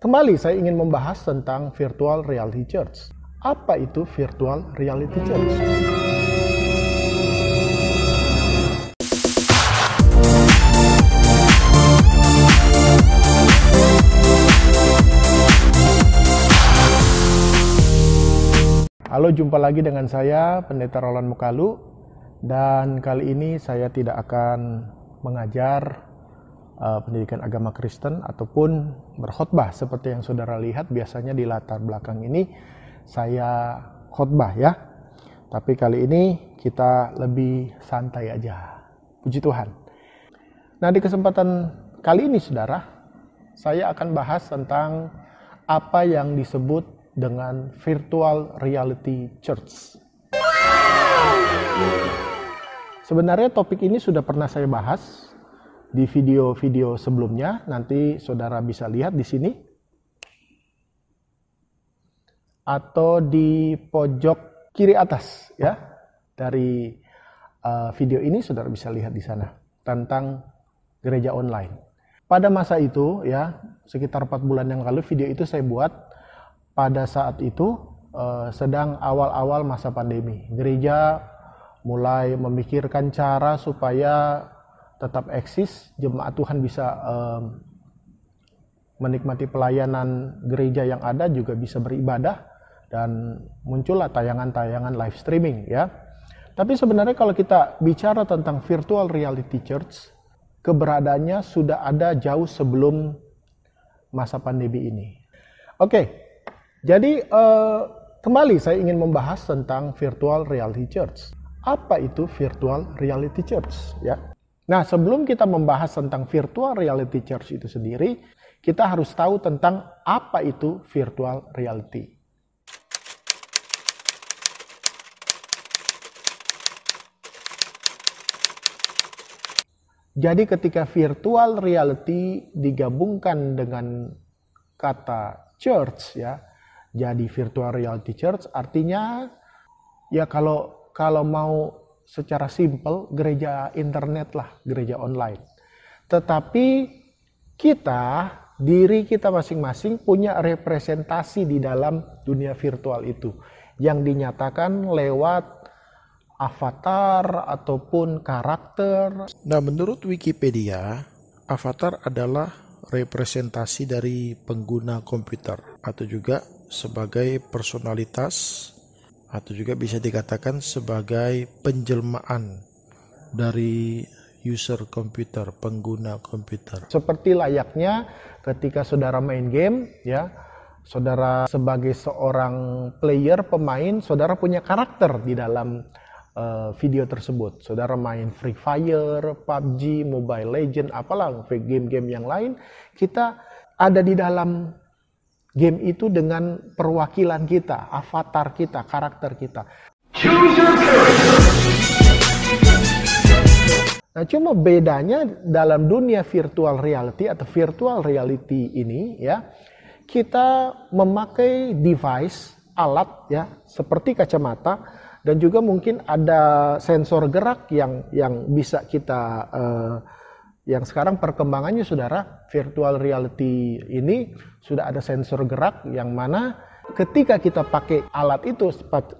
Kembali saya ingin membahas tentang virtual reality church. Apa itu virtual reality church? Halo, jumpa lagi dengan saya, Pendeta Roland Mukalu. Dan kali ini saya tidak akan mengajar pendidikan agama Kristen ataupun berkhotbah seperti yang saudara lihat biasanya di latar belakang ini saya khotbah ya. Tapi kali ini kita lebih santai aja. Puji Tuhan. Nah, di kesempatan kali ini saudara, saya akan bahas tentang apa yang disebut dengan virtual reality church. Sebenarnya topik ini sudah pernah saya bahas di video-video sebelumnya, nanti saudara bisa lihat di sini atau di pojok kiri atas ya dari video ini saudara bisa lihat di sana tentang gereja online. Pada masa itu ya sekitar 4 bulan yang lalu video itu saya buat pada saat itu sedang awal-awal masa pandemi. Gereja mulai memikirkan cara supaya tetap eksis, jemaat Tuhan bisa menikmati pelayanan gereja yang ada, juga bisa beribadah, dan muncullah tayangan-tayangan live streaming ya. Tapi sebenarnya kalau kita bicara tentang virtual reality church, keberadaannya sudah ada jauh sebelum masa pandemi ini. Oke, jadi kembali saya ingin membahas tentang virtual reality church. Apa itu virtual reality church ya? Nah, sebelum kita membahas tentang virtual reality church itu sendiri, kita harus tahu tentang apa itu virtual reality. Jadi ketika virtual reality digabungkan dengan kata church ya, jadi virtual reality church artinya ya kalau mau secara simpel gereja internet lah, gereja online. Tetapi diri kita masing-masing punya representasi di dalam dunia virtual itu yang dinyatakan lewat avatar ataupun karakter. Nah, menurut Wikipedia, avatar adalah representasi dari pengguna komputer atau juga sebagai personalitas atau juga bisa dikatakan sebagai penjelmaan dari user komputer, pengguna komputer. Seperti layaknya ketika saudara main game ya, saudara sebagai seorang player, pemain, saudara punya karakter di dalam video tersebut. Saudara main Free Fire, PUBG, Mobile Legend, apalah game-game yang lain, kita ada di dalam game itu dengan perwakilan kita, avatar kita, karakter kita. Nah, cuma bedanya dalam dunia virtual reality atau virtual reality ini ya, kita memakai device, alat ya, seperti kacamata dan juga mungkin ada sensor gerak yang bisa kita yang sekarang perkembangannya saudara, virtual reality ini sudah ada sensor gerak yang mana ketika kita pakai alat itu,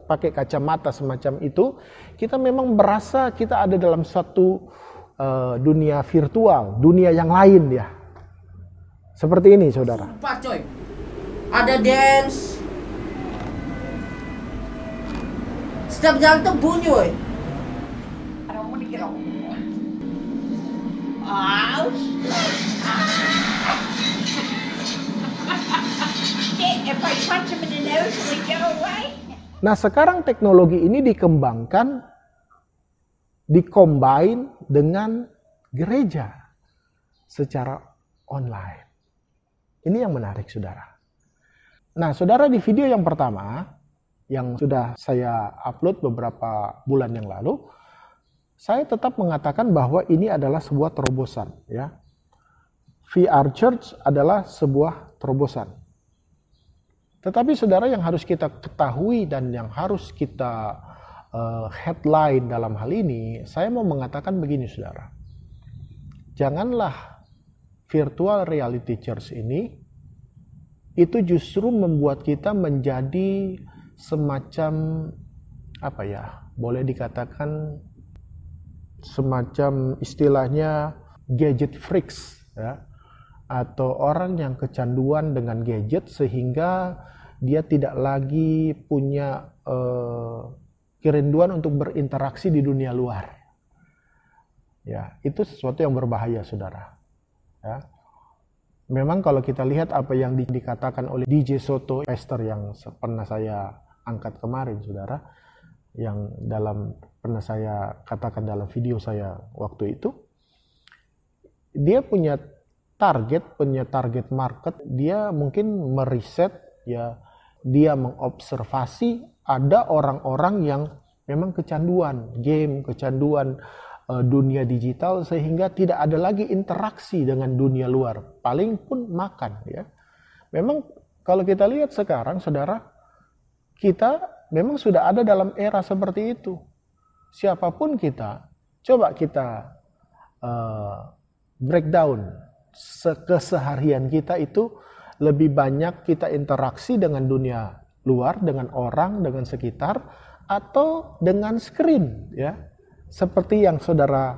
pakai kacamata semacam itu, kita memang berasa kita ada dalam suatu dunia virtual, dunia yang lain ya. Seperti ini saudara. Sumpah coy, ada dance, setiap jalan tuh bunyi woy. Ada mau dikira. Nah, sekarang teknologi ini dikembangkan, dikombin dengan gereja secara online. Ini yang menarik, saudara. Nah, saudara, di video yang pertama yang sudah saya upload beberapa bulan yang lalu, saya tetap mengatakan bahwa ini adalah sebuah terobosan ya. VR Church adalah sebuah terobosan. Tetapi saudara, yang harus kita ketahui dan yang harus kita headline dalam hal ini, saya mau mengatakan begini saudara. Janganlah virtual reality church ini itu justru membuat kita menjadi semacam boleh dikatakan semacam istilahnya gadget freaks ya, atau orang yang kecanduan dengan gadget sehingga dia tidak lagi punya kerinduan untuk berinteraksi di dunia luar. Ya, itu sesuatu yang berbahaya, saudara. Ya. Memang kalau kita lihat apa yang dikatakan oleh DJ Soto, pastor yang pernah saya angkat kemarin, saudara, yang pernah saya katakan dalam video saya waktu itu, dia punya target market, dia mungkin meriset, ya, dia mengobservasi ada orang-orang yang memang kecanduan game, kecanduan dunia digital, sehingga tidak ada lagi interaksi dengan dunia luar, paling pun makan, ya. Memang kalau kita lihat sekarang, saudara, kita memang sudah ada dalam era seperti itu. Siapapun kita, coba kita breakdown keseharian kita itu lebih banyak kita interaksi dengan dunia luar, dengan orang, dengan sekitar, atau dengan screen, ya. Seperti yang saudara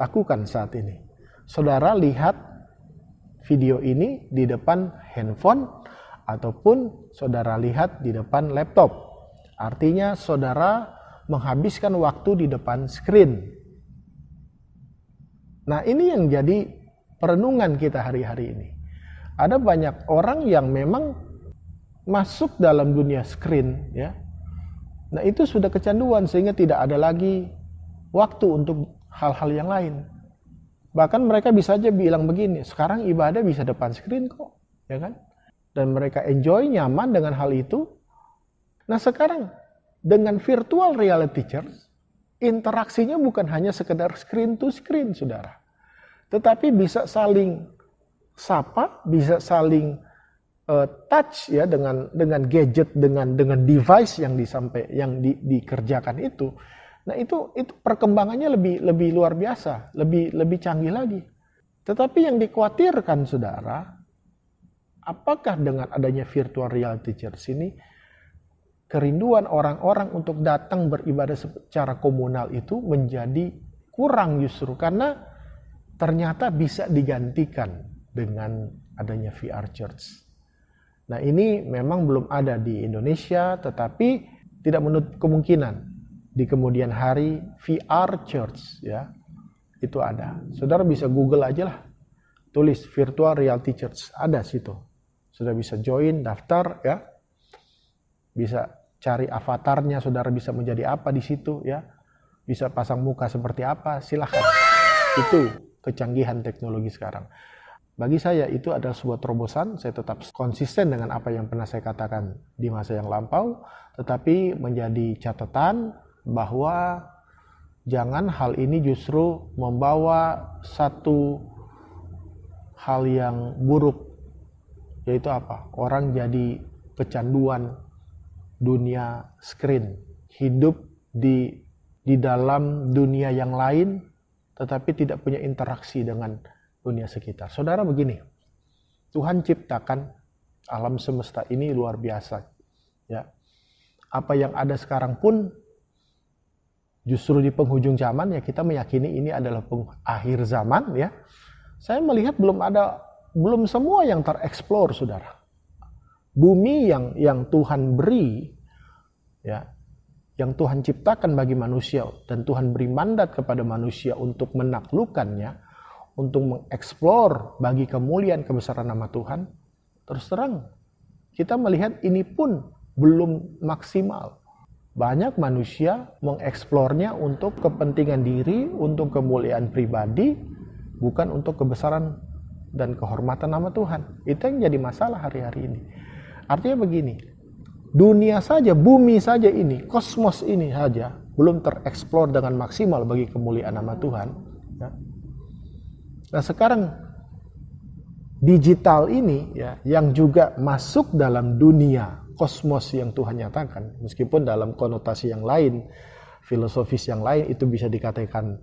lakukan saat ini. Saudara lihat video ini di depan handphone ataupun saudara lihat di depan laptop. Artinya saudara menghabiskan waktu di depan screen. Nah, ini yang jadi perenungan kita hari-hari ini. Ada banyak orang yang memang masuk dalam dunia screen, ya. Nah, itu sudah kecanduan sehingga tidak ada lagi waktu untuk hal-hal yang lain. Bahkan mereka bisa aja bilang begini, sekarang ibadah bisa depan screen kok, ya kan? Dan mereka enjoy, nyaman dengan hal itu. Nah, sekarang dengan virtual reality church, interaksinya bukan hanya sekedar screen to screen, saudara. Tetapi bisa saling sapa, bisa saling touch, ya, dengan gadget, dengan device yang dikerjakan itu. Nah, itu perkembangannya lebih luar biasa, lebih canggih lagi. Tetapi yang dikhawatirkan, saudara, apakah dengan adanya virtual reality church ini kerinduan orang-orang untuk datang beribadah secara komunal itu menjadi kurang, justru karena ternyata bisa digantikan dengan adanya VR church. Nah, ini memang belum ada di Indonesia, tetapi tidak menutup kemungkinan di kemudian hari VR church, ya, itu ada. Saudara bisa Google aja lah, tulis virtual reality church, ada situ. Sudah bisa join, daftar, ya. Bisa cari avatarnya, saudara bisa menjadi apa di situ, ya. Bisa pasang muka seperti apa, silahkan. Itu kecanggihan teknologi sekarang. Bagi saya itu adalah sebuah terobosan. Saya tetap konsisten dengan apa yang pernah saya katakan di masa yang lampau, tetapi menjadi catatan bahwa jangan hal ini justru membawa satu hal yang buruk, yaitu apa? Orang jadi kecanduan dunia screen, hidup di dalam dunia yang lain, tetapi tidak punya interaksi dengan dunia sekitar. Saudara, begini, Tuhan ciptakan alam semesta ini luar biasa, ya. Apa yang ada sekarang pun justru di penghujung zaman, ya, kita meyakini ini adalah akhir zaman, ya. Saya melihat belum semua yang tereksplor, saudara. Bumi yang Tuhan beri, ya, yang Tuhan ciptakan bagi manusia, dan Tuhan beri mandat kepada manusia untuk menaklukkannya, untuk mengeksplor bagi kemuliaan kebesaran nama Tuhan. Terus terang, kita melihat ini pun belum maksimal. Banyak manusia mengeksplornya untuk kepentingan diri, untuk kemuliaan pribadi, bukan untuk kebesaran dan kehormatan nama Tuhan. Itu yang jadi masalah hari-hari ini. Artinya begini, dunia saja, bumi saja ini, kosmos ini saja belum tereksplor dengan maksimal bagi kemuliaan nama Tuhan, ya. Nah, sekarang digital ini, ya, yang juga masuk dalam dunia kosmos yang Tuhan nyatakan, meskipun dalam konotasi yang lain, filosofis yang lain, itu bisa dikatakan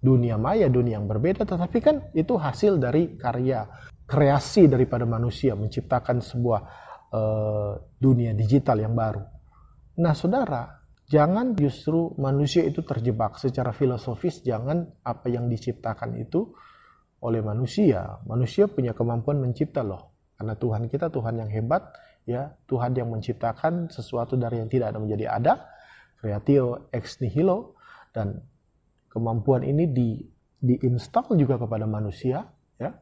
dunia maya, dunia yang berbeda, tetapi kan itu hasil dari karya kreasi daripada manusia, menciptakan sebuah dunia digital yang baru. Nah, saudara, jangan justru manusia itu terjebak secara filosofis, jangan apa yang diciptakan itu oleh manusia. Manusia punya kemampuan mencipta loh. Karena Tuhan kita Tuhan yang hebat, ya, Tuhan yang menciptakan sesuatu dari yang tidak ada menjadi ada, creatio ex nihilo, dan kemampuan ini diinstal juga kepada manusia, ya.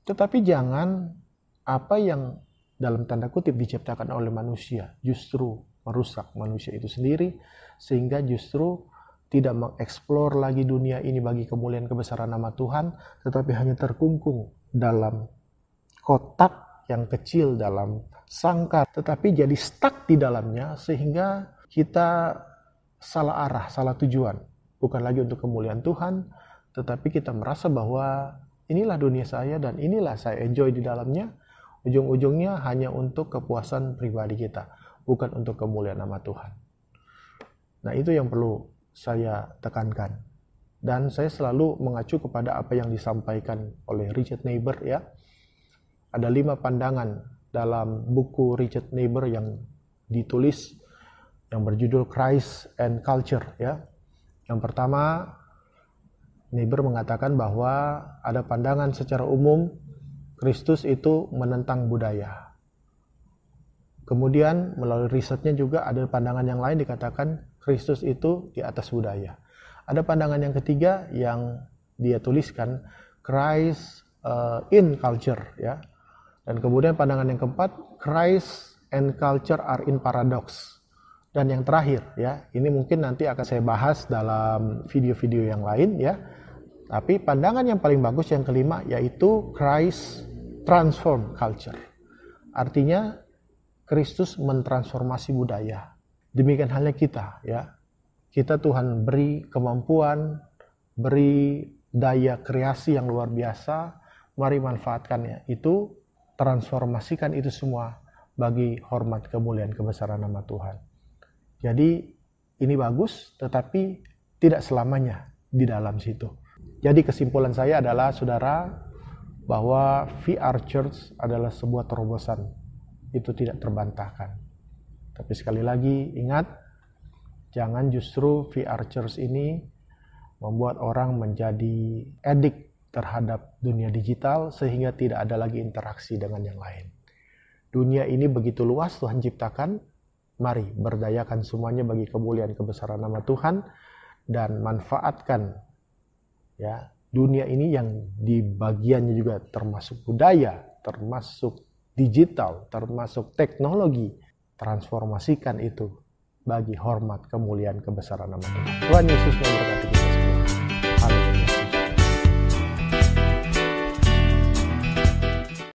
Tetapi jangan apa yang dalam tanda kutip diciptakan oleh manusia justru merusak manusia itu sendiri, sehingga justru tidak mengeksplor lagi dunia ini bagi kemuliaan kebesaran nama Tuhan, tetapi hanya terkungkung dalam kotak yang kecil, dalam sangkar, tetapi jadi stuck di dalamnya sehingga kita salah arah, salah tujuan. Bukan lagi untuk kemuliaan Tuhan, tetapi kita merasa bahwa inilah dunia saya dan inilah saya enjoy di dalamnya. Ujung-ujungnya hanya untuk kepuasan pribadi kita, bukan untuk kemuliaan nama Tuhan. Nah, itu yang perlu saya tekankan. Dan saya selalu mengacu kepada apa yang disampaikan oleh Richard Niebuhr, ya. Ada 5 pandangan dalam buku Richard Niebuhr yang ditulis yang berjudul Christ and Culture, ya. Yang pertama, Niebuhr mengatakan bahwa ada pandangan secara umum Kristus itu menentang budaya. Kemudian melalui risetnya juga ada pandangan yang lain dikatakan Kristus itu di atas budaya. Ada pandangan yang ketiga yang dia tuliskan Christ in culture, ya. Dan kemudian pandangan yang keempat, Christ and culture are in paradox. Dan yang terakhir, ya, ini mungkin nanti akan saya bahas dalam video-video yang lain, ya. Tapi pandangan yang paling bagus yang kelima yaitu Christ transform culture. Artinya Kristus mentransformasi budaya. Demikian halnya kita, ya. Kita Tuhan beri kemampuan, beri daya kreasi yang luar biasa. Mari manfaatkannya. Itu transformasikan itu semua bagi hormat kemuliaan kebesaran nama Tuhan. Jadi ini bagus, tetapi tidak selamanya di dalam situ. Jadi kesimpulan saya adalah, saudara, bahwa VR Church adalah sebuah terobosan. Itu tidak terbantahkan. Tapi sekali lagi ingat, jangan justru VR Church ini membuat orang menjadi edik terhadap dunia digital sehingga tidak ada lagi interaksi dengan yang lain. Dunia ini begitu luas Tuhan ciptakan, mari berdayakan semuanya bagi kemuliaan kebesaran nama Tuhan dan manfaatkan, ya, dunia ini yang di bagiannya juga termasuk budaya, termasuk digital, termasuk teknologi. Transformasikan itu bagi hormat kemuliaan kebesaran nama Tuhan. Tuhan Yesus memberkati kita semua. Amin.